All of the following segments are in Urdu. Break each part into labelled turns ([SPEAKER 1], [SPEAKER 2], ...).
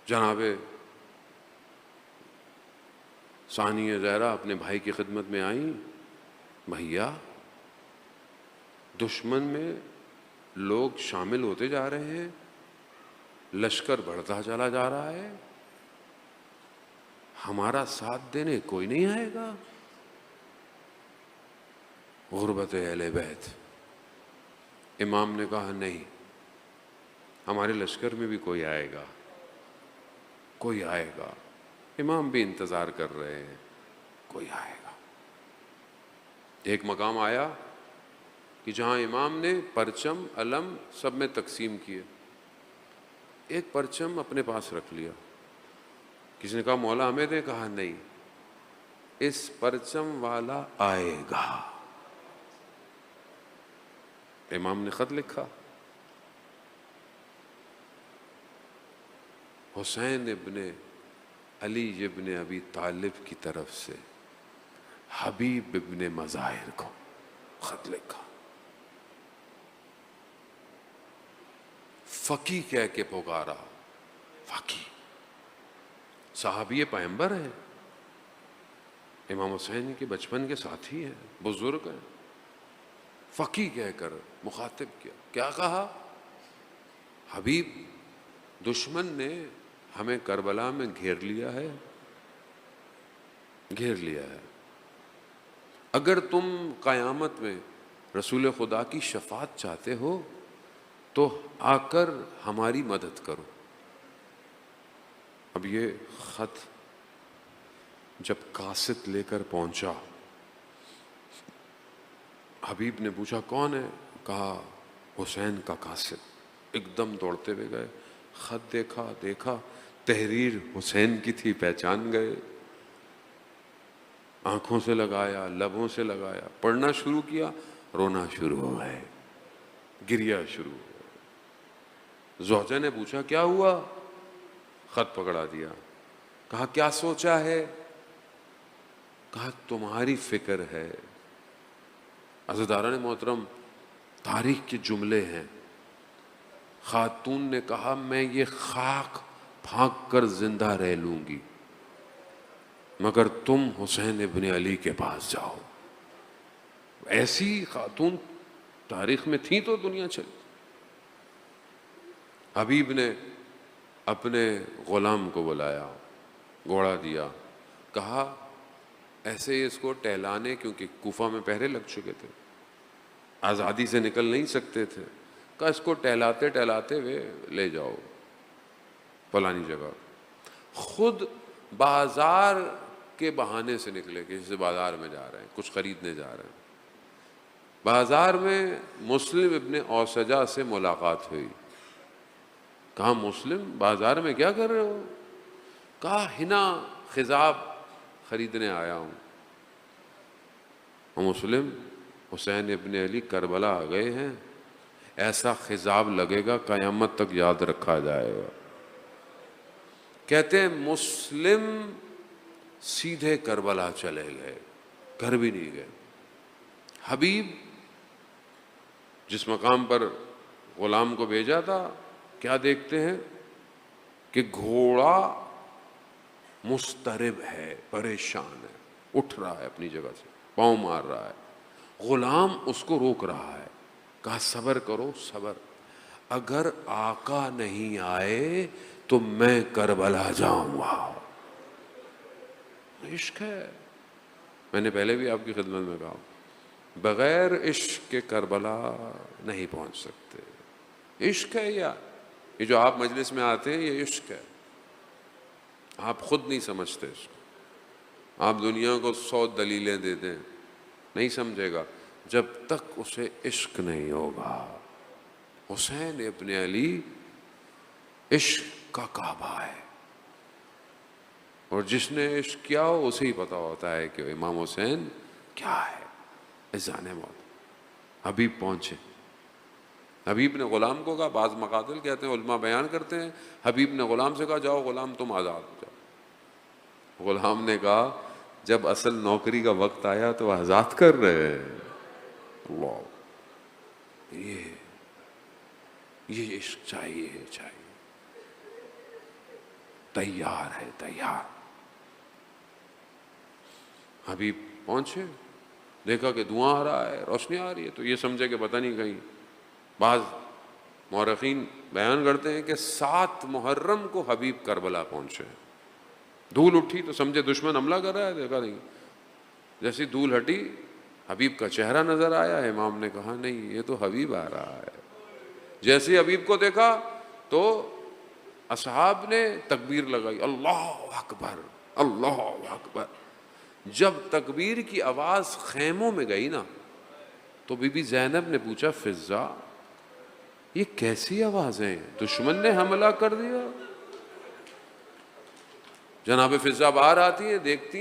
[SPEAKER 1] جناب ثانیہ زہرا اپنے بھائی کی خدمت میں آئیں، بھیا دشمن میں لوگ شامل ہوتے جا رہے ہیں، لشکر بڑھتا چلا جا رہا ہے، ہمارا ساتھ دینے کوئی نہیں آئے گا؟ غربت اہل بیت۔ امام نے کہا نہیں، ہمارے لشکر میں بھی کوئی آئے گا، کوئی آئے گا۔ امام بھی انتظار کر رہے ہیں، کوئی آئے گا۔ ایک مقام آیا کہ جہاں امام نے پرچم علم سب میں تقسیم کیے، ایک پرچم اپنے پاس رکھ لیا۔ کسی نے کہا مولا ہمیں دے، کہا نہیں، اس پرچم والا آئے گا۔ امام نے خط لکھا، حسین ابن علی ابن ابی طالب کی طرف سے حبیب ابن مظاہر کو خط لکھا۔ فقی کہہ کے پکارا، فقی صحابی پیغمبر ہیں، امام حسین کے بچپن کے ساتھی ہیں، بزرگ ہیں، فقی کہہ کر مخاطب کیا۔ کیا کہا؟ حبیب، دشمن نے ہمیں کربلا میں گھیر لیا ہے، گھیر لیا ہے۔ اگر تم قیامت میں رسول خدا کی شفاعت چاہتے ہو تو آ کر ہماری مدد کرو۔ اب یہ خط جب قاصد لے کر پہنچا، حبیب نے پوچھا کون ہے؟ کہا حسین کا قاصد۔ ایک دم دوڑتے ہوئے گئے، خط دیکھا، تحریر حسین کی تھی، پہچان گئے، آنکھوں سے لگایا، لبوں سے لگایا، پڑھنا شروع کیا، رونا شروع ہو گئے، گریا شروع ہو گیا۔ زوجہ نے پوچھا کیا ہوا؟ خط پکڑا دیا، کہا کیا سوچا ہے؟ کہا تمہاری فکر ہے۔ عزیزداران محترم، تاریخ کے جملے ہیں۔ خاتون نے کہا میں یہ خاک پھانک کر زندہ رہ لوں گی مگر تم حسین ابن علی کے پاس جاؤ۔ ایسی خاتون تاریخ میں تھی تو دنیا چلی۔ حبیب نے اپنے غلام کو بلایا، گھوڑا دیا، کہا ایسے ہی اس کو ٹہلانے، کیونکہ کوفہ میں پہرے لگ چکے تھے، آزادی سے نکل نہیں سکتے تھے، کہا اس کو ٹہلاتے ٹہلاتے ہوئے لے جاؤ فلانی جگہ۔ خود بازار کے بہانے سے نکلے کہ جیسے بازار میں جا رہے ہیں، کچھ خریدنے جا رہے ہیں۔ بازار میں مسلم ابن اوسجہ سے ملاقات ہوئی۔ کہا مسلم بازار میں کیا کر رہے ہو؟ کہا حنا خضاب خریدنے آیا ہوں۔ مسلم، حسین ابن علی کربلا آ گئے ہیں، ایسا خضاب لگے گا قیامت تک یاد رکھا جائے گا۔ کہتے ہیں مسلم سیدھے کربلا چلے گئے، گھر بھی نہیں گئے۔ حبیب جس مقام پر غلام کو بھیجا تھا، کیا دیکھتے ہیں کہ گھوڑا مضطرب ہے، پریشان ہے، اٹھ رہا ہے اپنی جگہ سے، پاؤں مار رہا ہے۔ غلام اس کو روک رہا ہے، کہا صبر کرو، صبر، اگر آقا نہیں آئے تو میں کربلا جاؤں گا۔ عشق ہے، میں نے پہلے بھی آپ کی خدمت میں کہا، بغیر عشق کے کربلا نہیں پہنچ سکتے۔ عشق ہے یہ جو آپ مجلس میں آتے ہیں، یہ عشق ہے۔ آپ خود نہیں سمجھتے اس کو، آپ دنیا کو 100 دلیلیں دے دیں، نہیں سمجھے گا جب تک اسے عشق نہیں ہوگا۔ حسین ابن علی عشق کا کعبہ ہے، اور جس نے عشق کیا ہو اسے ہی پتا ہوتا ہے کہ امام حسین کیا ہے۔ اذان موت، حبیب پہنچے۔ حبیب نے غلام کو کہا، بعض مقاتل کہتے ہیں، علماء بیان کرتے ہیں، حبیب نے غلام سے کہا جاؤ غلام تم آزاد ہو جاؤ۔ غلام نے کہا جب اصل نوکری کا وقت آیا تو آزاد کر رہے ہیں۔ اللہ، یہ عشق چاہیے۔ تیار ہے، تیار۔ حبیب پہنچے، دیکھا کہ دھواں آ رہا ہے، روشنی آ رہی ہے، تو یہ سمجھے کہ پتہ نہیں کہیں۔ بعض مورخین بیان کرتے ہیں کہ 7 محرم کو حبیب کربلا پہنچے۔ دھول اٹھی تو سمجھے دشمن حملہ کر رہا ہے، دیکھا نہیں، جیسی دھول ہٹی حبیب کا چہرہ نظر آیا، امام نے کہا نہیں یہ تو حبیب آ رہا ہے۔ جیسے حبیب کو دیکھا تو اصحاب نے تکبیر لگائی، اللہ اکبر، اللہ اکبر۔ جب تکبیر کی آواز خیموں میں گئی نا تو بی بی زینب نے پوچھا فضا یہ کیسی آوازیں، دشمن نے حملہ کر دیا؟ جناب فضا باہر آتی ہیں، دیکھتی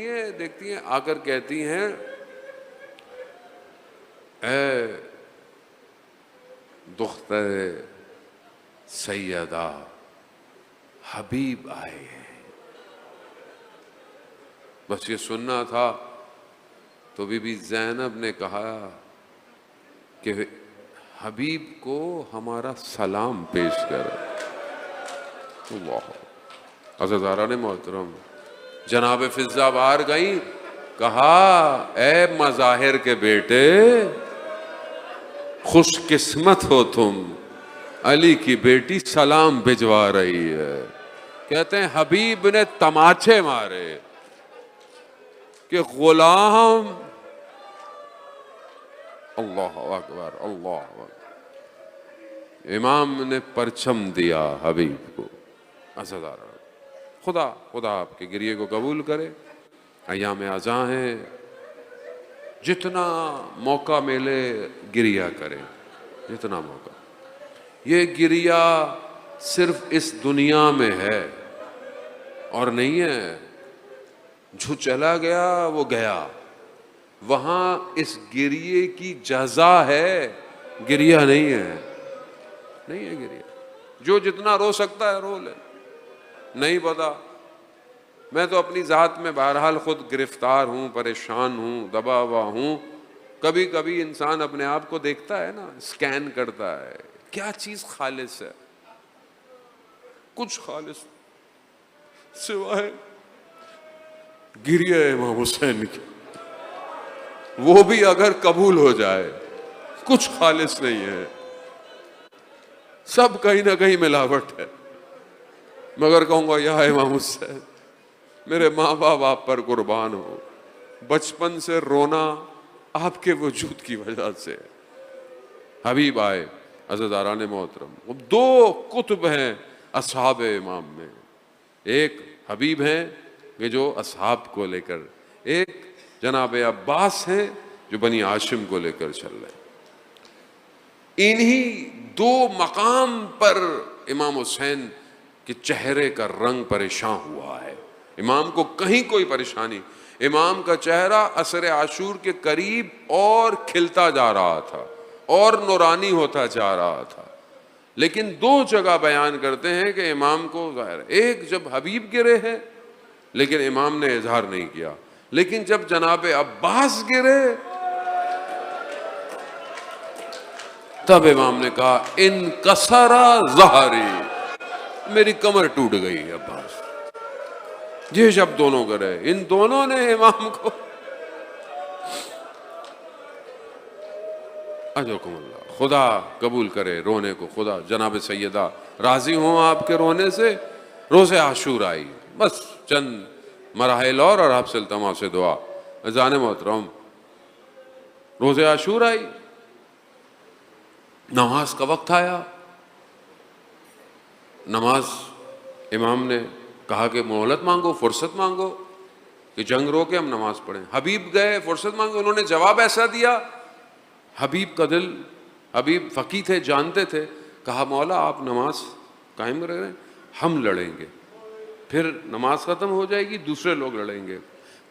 [SPEAKER 1] ہیں، آ کر کہتی ہیں اے دختر سیدہ، حبیب آئے ہیں۔ بس یہ سننا تھا تو بی بی زینب نے کہا کہ حبیب کو ہمارا سلام پیش کر۔ اللہ عزیزاران محترم، جناب فضا باہر گئیں، کہا اے مظاہر کے بیٹے خوش قسمت ہو تم، علی کی بیٹی سلام بھجوا رہی ہے۔ کہتے ہیں حبیب نے تماچے مارے کہ غلام، اللہ اکبر، اللہ اکبر۔ امام نے پرچم دیا حبیب کو۔ عزیزاران، خدا آپ کے گریے کو قبول کرے۔ ایام ازاں ہیں، جتنا موقع ملے گریا کرے، جتنا موقع۔ یہ گریا صرف اس دنیا میں ہے اور نہیں ہے، جو چلا گیا وہ گیا، وہاں اس گریے کی جزا ہے، گریا نہیں ہے، نہیں ہے گریا۔ جو جتنا رو سکتا ہے رو لے، نہیں پتا۔ میں تو اپنی ذات میں بہرحال خود گرفتار ہوں، پریشان ہوں، دبا ہوا ہوں۔ کبھی کبھی انسان اپنے آپ کو دیکھتا ہے نا، اسکین کرتا ہے، کیا چیز خالص ہے؟ کچھ خالص سوائے گریہ امام حسین کی، وہ بھی اگر قبول ہو جائے کچھ خالص نہیں ہے، سب کہیں نہ کہیں ملاوٹ ہے۔ مگر کہوں گا یا امام حسین، میرے ماں باپ آپ پر قربان ہو، بچپن سے رونا آپ کے وجود کی وجہ سے۔ حبیب آئے۔ عزیزاران محترم، وہ 2 قطب ہیں اصحاب امام میں، ایک حبیب ہیں کہ جو اصحاب کو لے کر، ایک جناب عباس ہیں جو بنی ہاشم کو لے کر چل رہے۔ انہی 2 مقام پر امام حسین کے چہرے کا رنگ پریشان ہوا ہے۔ امام کو کہیں کوئی پریشانی، امام کا چہرہ عصر عاشور کے قریب اور کھلتا جا رہا تھا اور نورانی ہوتا جا رہا تھا۔ لیکن 2 جگہ بیان کرتے ہیں کہ امام کو ظاہر ہے، ایک جب حبیب گرے ہیں لیکن امام نے اظہار نہیں کیا، لیکن جب جناب عباس گرے تب امام نے کہا انکسر ظہری، میری کمر ٹوٹ گئی۔ عباس یہ جب دونوں کرے، ان دونوں نے امام کو، اجرکم اللہ، خدا قبول کرے رونے کو، خدا جناب سیدہ راضی ہوں آپ کے رونے سے۔ روز عاشور آئی، بس چند مراحل اور آپ سے التماس سے دعا۔ اذان محترم، روز عاشور آئی، نماز کا وقت آیا، نماز امام نے کہا کہ مہلت مانگو، فرصت مانگو کہ جنگ رو کے ہم نماز پڑھیں۔ حبیب گئے فرصت مانگو، انہوں نے جواب ایسا دیا، حبیب کا دل، حبیب فقیہ تھے، جانتے تھے، کہا مولا آپ نماز قائم رہیں، ہم لڑیں گے، پھر نماز ختم ہو جائے گی، دوسرے لوگ لڑیں گے۔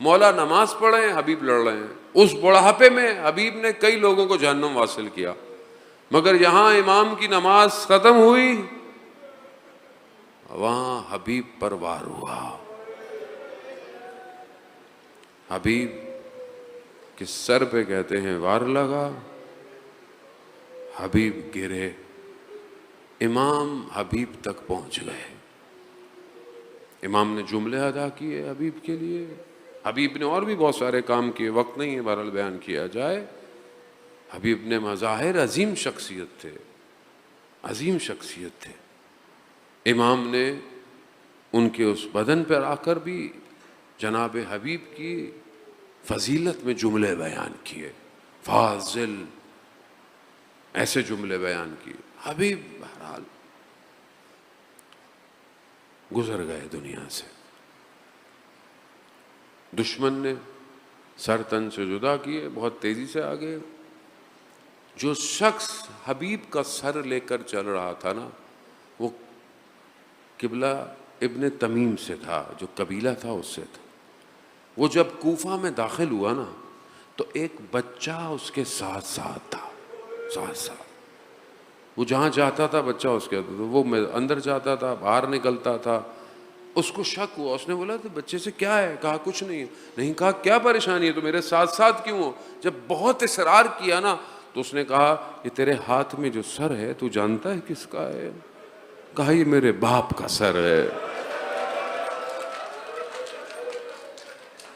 [SPEAKER 1] مولا نماز پڑھیں، حبیب لڑ رہے ہیں۔ اس بڑھاپے میں حبیب نے کئی لوگوں کو جہنم واصل کیا، مگر یہاں امام کی نماز ختم ہوئی، وہاں حبیب پر وار ہوا۔ حبیب کے سر پہ کہتے ہیں وار لگا، حبیب گرے، امام حبیب تک پہنچ گئے۔ امام نے جملے ادا کیے حبیب کے لیے. حبیب نے اور بھی بہت سارے کام کیے, وقت نہیں ہے بہرحال بیان کیا جائے. حبیب نے مظاہر, عظیم شخصیت تھے, عظیم شخصیت تھے. امام نے ان کے اس بدن پر آ کر بھی جناب حبیب کی فضیلت میں جملے بیان کیے, فاضل, ایسے جملے بیان کیے. حبیب بہرحال گزر گئے دنیا سے. دشمن نے سر تن سے جدا کیے, بہت تیزی سے آگے. جو شخص حبیب کا سر لے کر چل رہا تھا نا, وہ قبلہ ابن تمیم سے تھا, جو قبیلہ تھا اس سے تھا. وہ جب کوفہ میں داخل ہوا نا تو ایک بچہ اس کے ساتھ ساتھ تھا, ساتھ ساتھ. وہ جہاں جاتا تھا بچہ اس کے, وہ اندر جاتا تھا, باہر نکلتا تھا. اس کو شک ہوا, اس نے بولا تو بچے سے کیا ہے؟ کہا کچھ نہیں ہے. نہیں, کہا کیا پریشانی ہے, تو میرے ساتھ ساتھ کیوں ہو؟ جب بہت اصرار کیا نا تو اس نے کہا یہ تیرے ہاتھ میں جو سر ہے تو جانتا ہے کس کا ہے؟ کہا یہ میرے باپ کا سر ہے.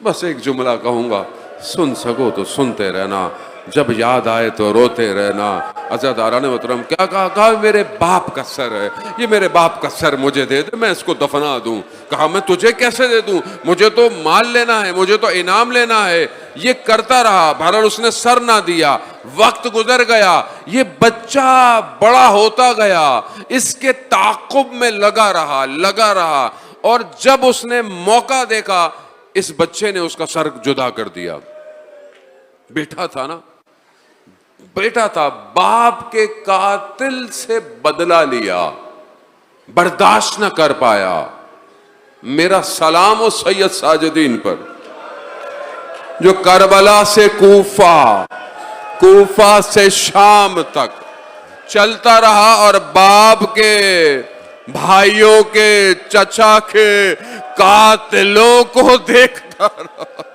[SPEAKER 1] بس ایک جملہ کہوں گا, سن سکو تو سنتے رہنا, جب یاد آئے تو روتے رہنا. عزیزداران محترم, کیا کہا؟ کہا میرے باپ کا سر ہے, یہ میرے باپ کا سر مجھے دے دے, میں اس کو دفنا دوں. کہا میں تجھے کیسے دے دوں, مجھے تو مال لینا ہے, مجھے تو انعام لینا ہے. یہ کرتا رہا, بہرحال اس نے سر نہ دیا. وقت گزر گیا, یہ بچہ بڑا ہوتا گیا, اس کے تعاقب میں لگا رہا. اور جب اس نے موقع دیکھا, اس بچے نے اس کا سر جدا کر دیا. بیٹا تھا نا, بیٹا تھا, باپ کے قاتل سے بدلہ لیا, برداشت نہ کر پایا. میرا سلام ہو سید ساجدین پر, جو کربلا سے کوفہ, کوفہ سے شام تک چلتا رہا اور باپ کے, بھائیوں کے, چچا کے قاتلوں کو دیکھتا رہا.